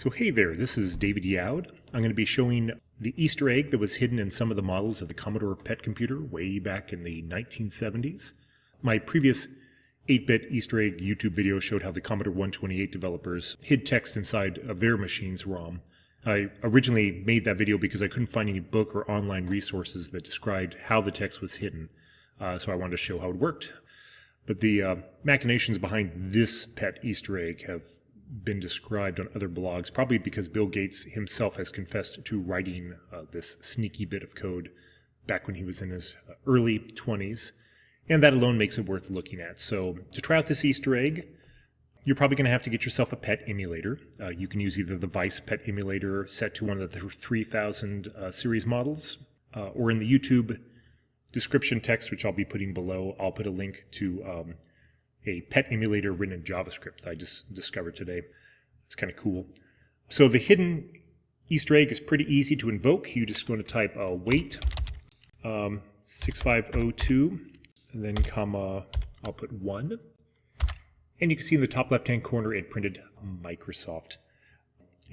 So hey there, this is David Youd. I'm going to be showing the Easter egg that was hidden in some of the models of the Commodore PET computer way back in the 1970s. My previous 8-bit Easter egg YouTube video showed how the Commodore 128 developers hid text inside of their machine's ROM. I originally made that video because I couldn't find any book or online resources that described how the text was hidden, so I wanted to show how it worked. But the machinations behind this PET Easter egg have been described on other blogs, probably because Bill Gates himself has confessed to writing this sneaky bit of code back when he was in his early 20s, and that alone makes it worth looking at. So to try out this Easter egg, you're probably going to have to get yourself a PET emulator. You can use either the Vice PET emulator set to one of the 3000 series models, or in the YouTube description text, which I'll be putting below, I'll put a link to a PET emulator written in JavaScript that I just discovered today. It's kind of cool. So the hidden Easter egg is pretty easy to invoke. You're just going to type wait 6502 and then comma, I'll put 1. And you can see in the top left-hand corner it printed Microsoft.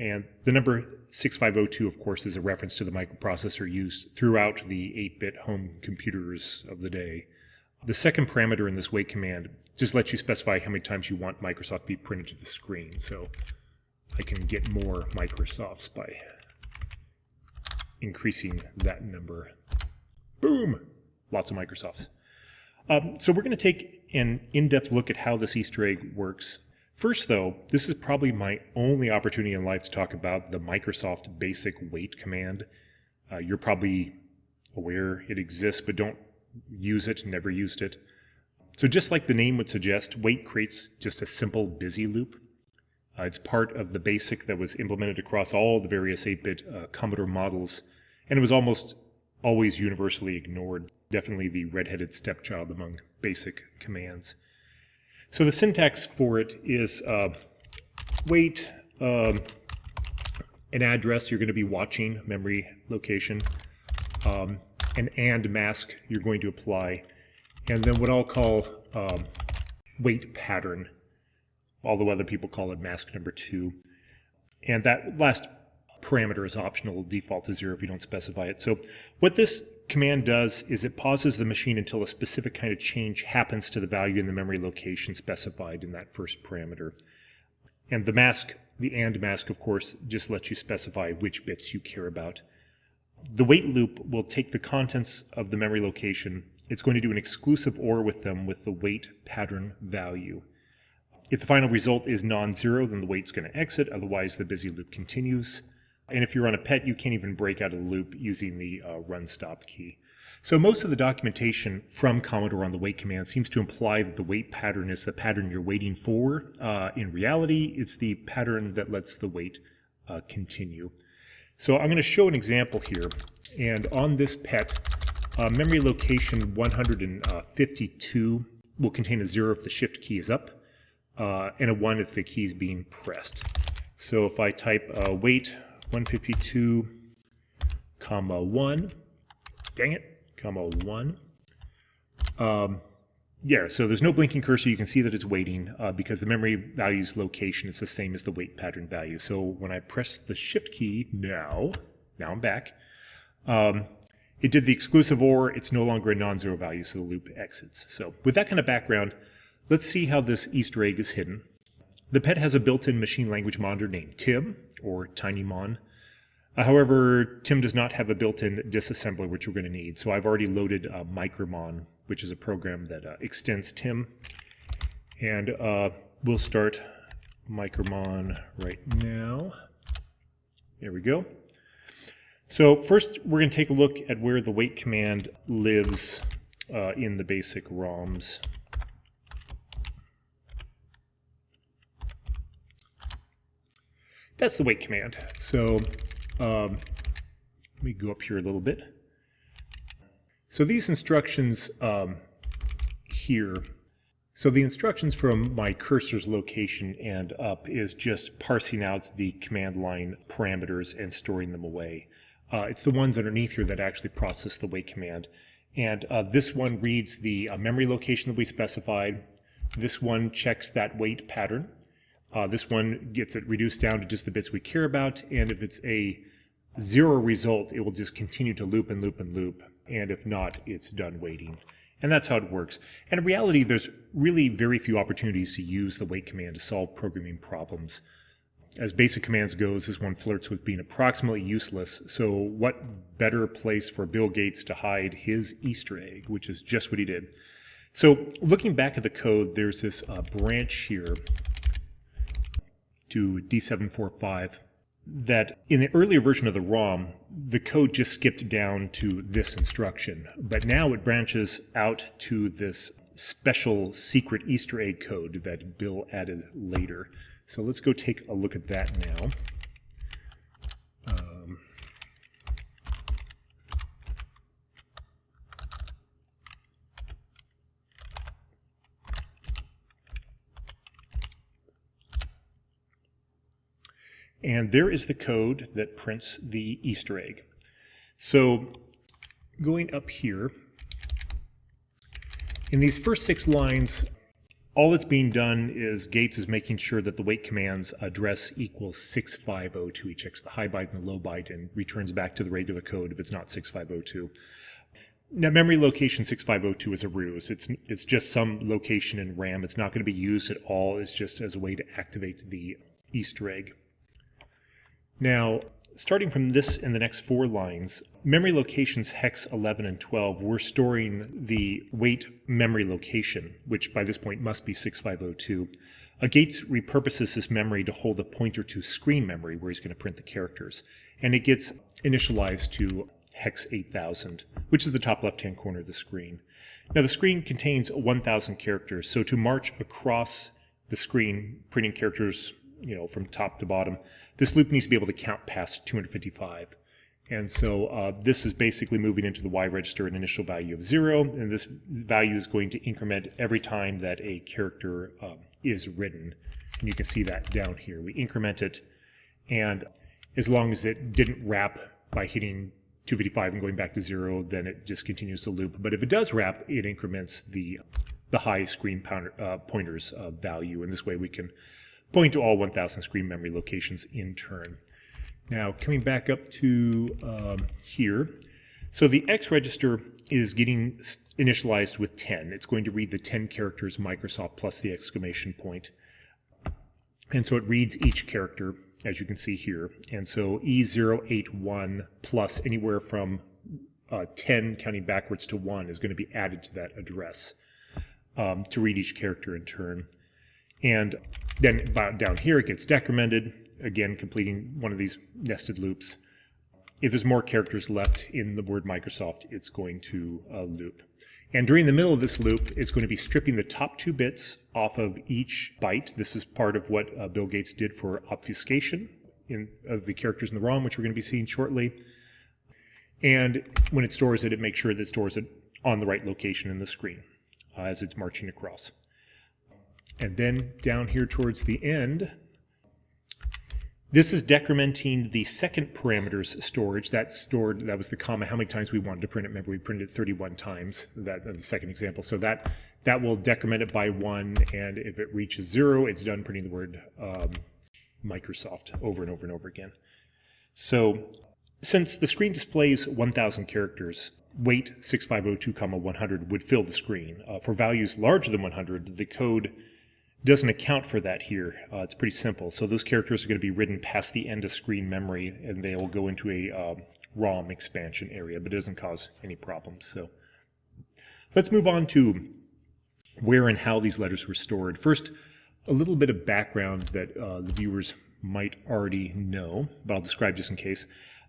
And the number 6502, of course, is a reference to the microprocessor used throughout the 8-bit home computers of the day. The second parameter in this wait command just lets you specify how many times you want Microsoft to be printed to the screen. So I can get more Microsofts by increasing that number. Boom! Lots of Microsofts. So we're going to take an in-depth look at how this Easter egg works. First, though, this is probably my only opportunity in life to talk about the Microsoft basic wait command. You're probably aware it exists, but don't use it, never used it. So just like the name would suggest, wait creates just a simple busy loop. It's part of the basic that was implemented across all the various 8-bit Commodore models, and it was almost always universally ignored. Definitely the red-headed stepchild among basic commands. So the syntax for it is wait, an address you're going to be watching, memory location, an and mask you're going to apply, and then what I'll call wait pattern, although other people call it mask number 2. And that last parameter is optional, default to 0 if you don't specify it. So what this command does is it pauses the machine until a specific kind of change happens to the value in the memory location specified in that first parameter. And the mask, the and mask, of course, just lets you specify which bits you care about. The wait loop will take the contents of the memory location. It's going to do an exclusive OR with them with the wait pattern value. If the final result is non-zero, then the wait's going to exit, otherwise the busy loop continues. And if you're on a PET, you can't even break out of the loop using the run stop key. So most of the documentation from Commodore on the wait command seems to imply that the wait pattern is the pattern you're waiting for. In reality, it's the pattern that lets the wait continue. So I'm going to show an example here. And on this PET, memory location 152 will contain a 0 if the shift key is up, and a 1 if the key is being pressed. So if I type wait 152, comma 1, dang it, comma 1. Yeah, so there's no blinking cursor. You can see that it's waiting because the memory value's location is the same as the wait pattern value. So when I press the shift key now I'm back, it did the exclusive OR. It's no longer a non-zero value, so the loop exits. So with that kind of background, let's see how this Easter egg is hidden. The PET has a built-in machine language monitor named Tim, or TinyMon. However, Tim does not have a built-in disassembler, which we're going to need. So I've already loaded micromon, which is a program that extends Tim. And we'll start micromon right now. There we go. So first, we're going to take a look at where the wait command lives in the basic ROMs. That's the wait command. So let me go up here a little bit. So these instructions here, so the instructions from my cursor's location and up is just parsing out the command line parameters and storing them away. It's the ones underneath here that actually process the wait command. And this one reads the memory location that we specified. This one checks that wait pattern. This one gets it reduced down to just the bits we care about, and if it's a 0 result, it will just continue to loop and loop and loop, and if not, it's done waiting. And that's how it works. And in reality, there's really very few opportunities to use the wait command to solve programming problems. As basic commands goes, this one flirts with being approximately useless, so what better place for Bill Gates to hide his Easter egg, which is just what he did. So looking back at the code, there's this branch here to D745 that in the earlier version of the ROM, the code just skipped down to this instruction, but now it branches out to this special secret Easter egg code that Bill added later. So let's go take a look at that now. And there is the code that prints the Easter egg. So going up here, in these first 6 lines, all that's being done is Gates is making sure that the wait command's address equals 6502. He checks the high byte and the low byte and returns back to the regular code if it's not 6502. Now, memory location 6502 is a ruse. It's just some location in RAM. It's not going to be used at all. It's just as a way to activate the Easter egg. Now, starting from this in the next 4 lines, memory locations hex 11 and 12, we're storing the wait memory location, which by this point must be 6502. Gates repurposes this memory to hold a pointer to screen memory where he's going to print the characters. And it gets initialized to hex 8000, which is the top left-hand corner of the screen. Now the screen contains 1000 characters, so to march across the screen, printing characters, from top to bottom, this loop needs to be able to count past 255. And so this is basically moving into the Y register an initial value of 0, and this value is going to increment every time that a character is written. And you can see that down here. We increment it, and as long as it didn't wrap by hitting 255 and going back to 0, then it just continues the loop. But if it does wrap, it increments the high screen pointers value, and this way we can point to all 1000 screen memory locations in turn. Now, coming back up to here, so the X register is getting initialized with 10. It's going to read the 10 characters Microsoft plus the exclamation point. And so it reads each character, as you can see here. And so E081 plus anywhere from 10 counting backwards to 1 is going to be added to that address to read each character in turn. And then down here it gets decremented, again completing one of these nested loops. If there's more characters left in the word Microsoft, it's going to loop. And during the middle of this loop, it's going to be stripping the top 2 bits off of each byte. This is part of what Bill Gates did for obfuscation of the characters in the ROM, which we're going to be seeing shortly. And when it stores it, it makes sure that it stores it on the right location in the screen as it's marching across. And then down here towards the end, this is decrementing the second parameter's storage. That was the comma, how many times we wanted to print it. Remember, we printed it 31 times, that the second example. So that will decrement it by 1, and if it reaches 0, it's done printing the word Microsoft over and over and over again. So since the screen displays 1000 characters, wait 6502, 100 would fill the screen. For values larger than 100, the code doesn't account for that here. It's pretty simple. So those characters are going to be written past the end of screen memory, and they will go into a ROM expansion area, but it doesn't cause any problems. So let's move on to where and how these letters were stored. First, a little bit of background that the viewers might already know, but I'll describe just in case.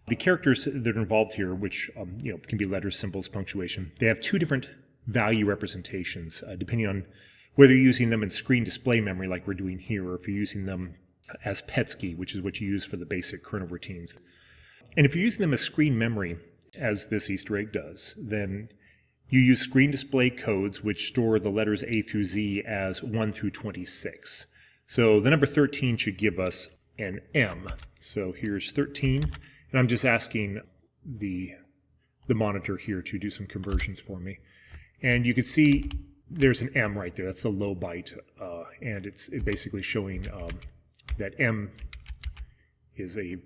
The characters that are involved here, which can be letters, symbols, punctuation, they have 2 different value representations, depending on whether you're using them in screen display memory like we're doing here, or if you're using them as PETSCII, which is what you use for the basic kernel routines. And if you're using them as screen memory, as this Easter egg does, then you use screen display codes which store the letters A through Z as 1 through 26. So the number 13 should give us an M. So here's 13, and I'm just asking the monitor here to do some conversions for me. And you can see there's an M right there. That's the low byte, and it's basically showing that M is a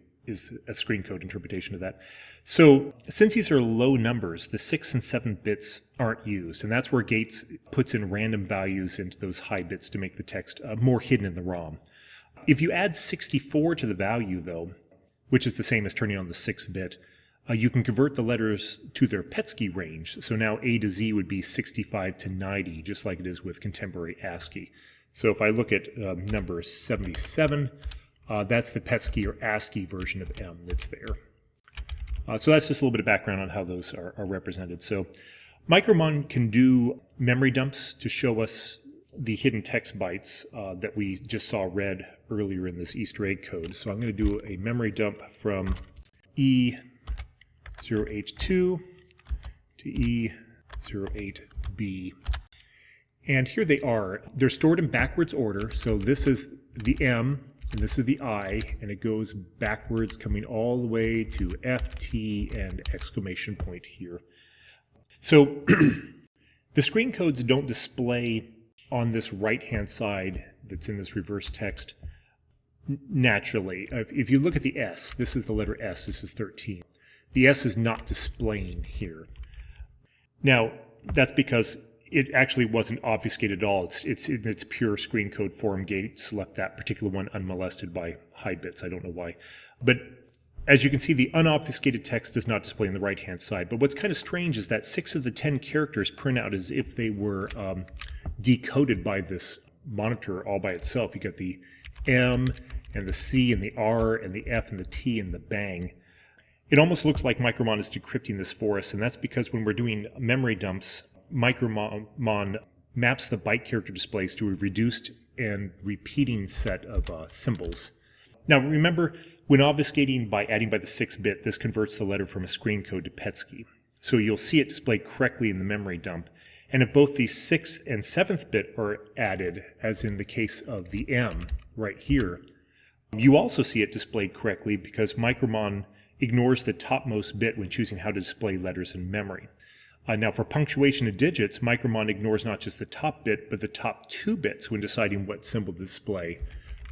screen code interpretation of that. So since these are low numbers, the 6 and 7 bits aren't used, and that's where Gates puts in random values into those high bits to make the text more hidden in the ROM. If you add 64 to the value, though, which is the same as turning on the 6-bit, you can convert the letters to their PET range. So now A to Z would be 65 to 90, just like it is with contemporary ASCII. So if I look at number 77, that's the PET or ASCII version of M that's there. So that's just a little bit of background on how those are represented. So micromon can do memory dumps to show us the hidden text bytes that we just saw read earlier in this Easter egg code. So I'm going to do a memory dump from E08.2 to E08B. And here they are. They're stored in backwards order. So this is the M, and this is the I, and it goes backwards, coming all the way to F, T, and exclamation point here. So the screen codes don't display on this right-hand side that's in this reverse text naturally. If you look at the S, this is the letter S, this is 13. The S is not displaying here. Now, that's because it actually wasn't obfuscated at all. It's in its pure screen code form. Gates left that particular one unmolested by high bits. I don't know why. But as you can see, the unobfuscated text does not display on the right-hand side. But what's kind of strange is that 6 of the 10 characters print out as if they were decoded by this monitor all by itself. You get the M and the C and the R and the F and the T and the bang. It almost looks like micromon is decrypting this for us, and that's because when we're doing memory dumps, micromon maps the byte character displays to a reduced and repeating set of symbols. Now remember, when obfuscating by adding by the 6-bit, this converts the letter from a screen code to PET. So you'll see it displayed correctly in the memory dump. And if both the 6th and 7th bit are added, as in the case of the M right here, you also see it displayed correctly because micromon ignores the topmost bit when choosing how to display letters in memory. Now for punctuation of digits, micromon ignores not just the top bit, but the top 2 bits when deciding what symbol to display,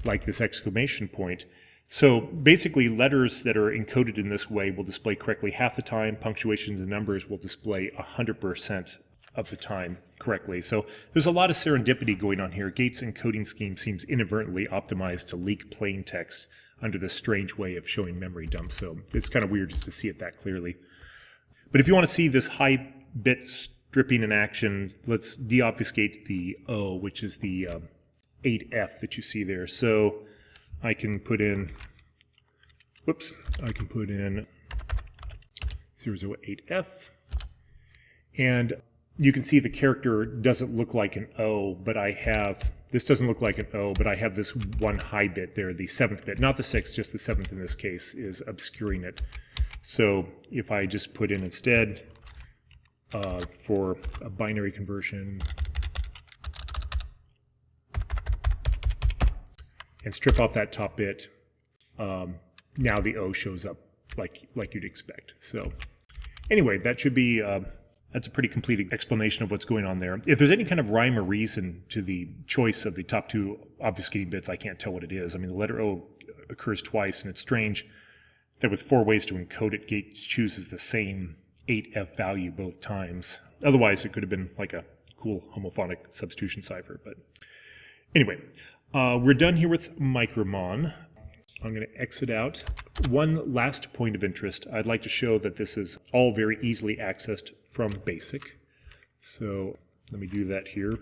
like this exclamation point. So basically, letters that are encoded in this way will display correctly half the time. Punctuations and numbers will display 100% of the time correctly. So there's a lot of serendipity going on here. Gates' encoding scheme seems inadvertently optimized to leak plain text under this strange way of showing memory dumps. So it's kind of weird just to see it that clearly. But if you want to see this high bit stripping in action, let's deobfuscate the O, which is the 8F that you see there. So I can put in, I can put in 008F, and you can see the character doesn't look like an O, but this doesn't look like an O, but I have this one high bit there, the 7th bit, not the 6th, just the 7th in this case, is obscuring it. So if I just put in instead, for a binary conversion, and strip off that top bit, now the O shows up like you'd expect. So anyway, that should be, that's a pretty complete explanation of what's going on there. If there's any kind of rhyme or reason to the choice of the top 2 obfuscating bits, I can't tell what it is. I mean, the letter O occurs twice, and it's strange that with 4 ways to encode it, Gates chooses the same 8F value both times. Otherwise, it could have been like a cool homophonic substitution cipher. But anyway, we're done here with micromon. I'm going to exit out. One last point of interest. I'd like to show that this is all very easily accessed from BASIC. So let me do that here.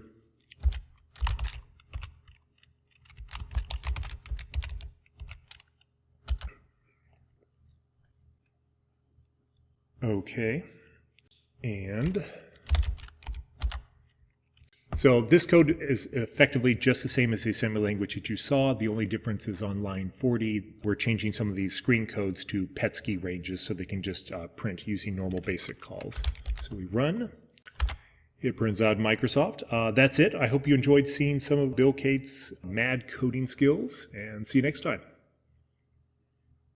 Okay, and so this code is effectively just the same as the assembly language that you saw. The only difference is on line 40, we're changing some of these screen codes to PET ranges so they can just print using normal BASIC calls. So we run. It prints out Microsoft. That's it. I hope you enjoyed seeing some of Bill Cates' mad coding skills, and see you next time.